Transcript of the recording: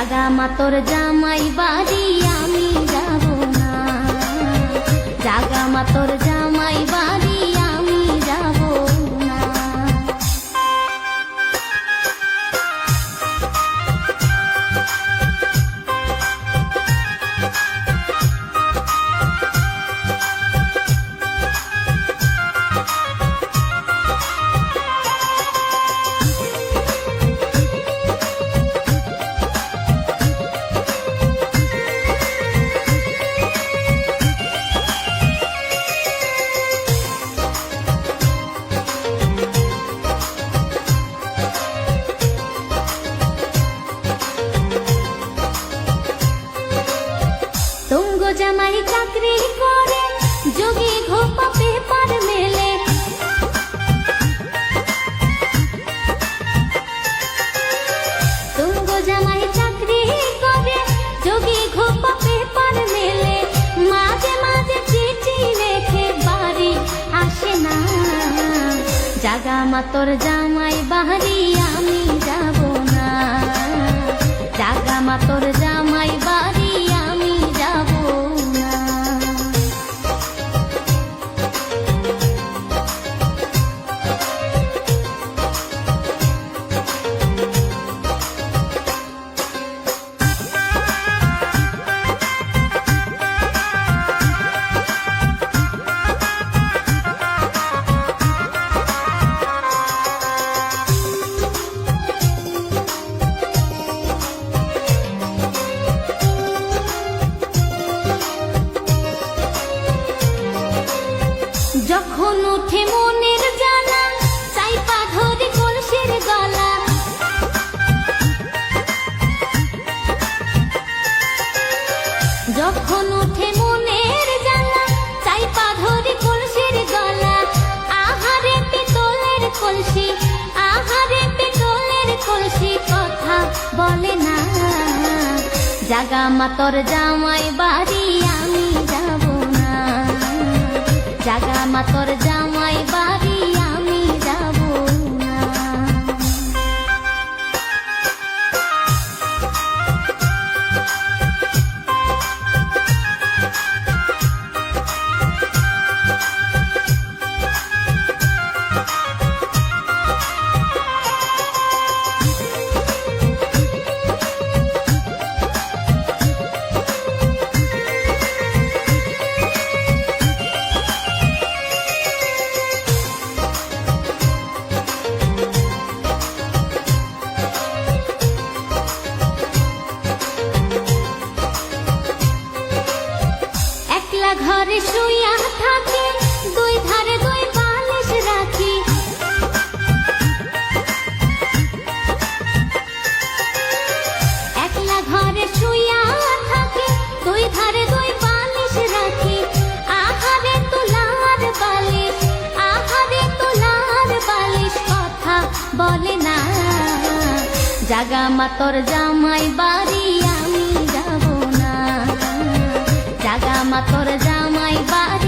জাগা মা তোর জামাই বাড়ি আমি যাব না, জাগা মা তোর জামাই বাড়ি আমি যাব না। তুঙ্গ জামাই চাকরি করে যোগী ঘোপা পেপার মেলে, তুঙ্গ জামাই চাকরি করে যোগী ঘোপা পেপার মেলে, মাঝে মাঝে চিঠি লেখে বাড়ি আসে না, জাগা মা তোর জামাই বাড়ি আমি যাব না, জাগা মা তোর জামাই বাড়ি আমি যাব না। যখন উঠে মনের জ্বালা চাইপা ধরে কলসির গলা, যখন উঠে মনের জ্বালা চাইপা ধরে কলসির গলা, আহারে পিতলের কলসি, আহারে পিতলের কলসি কথা বলে না, জাগা মা তোর জামাই বাড়ি আমি যাব না, জাগা মা তোর জামাই বাড়ি আমি যাব না। ঘরে শুইয়া থাকি দুই ধারে দুই বালিশ রাখি, একলা ঘরে শুইয়া থাকি দুই ধারে দুই বালিশ রাখি, আহারে তুলার বালিশ, আহারে তুলার বালিশ কথা বলে না, জাগা মা তোর জামাই বাড়ি আমি যাব না, জাগা মা তোর জামাই বাড়ি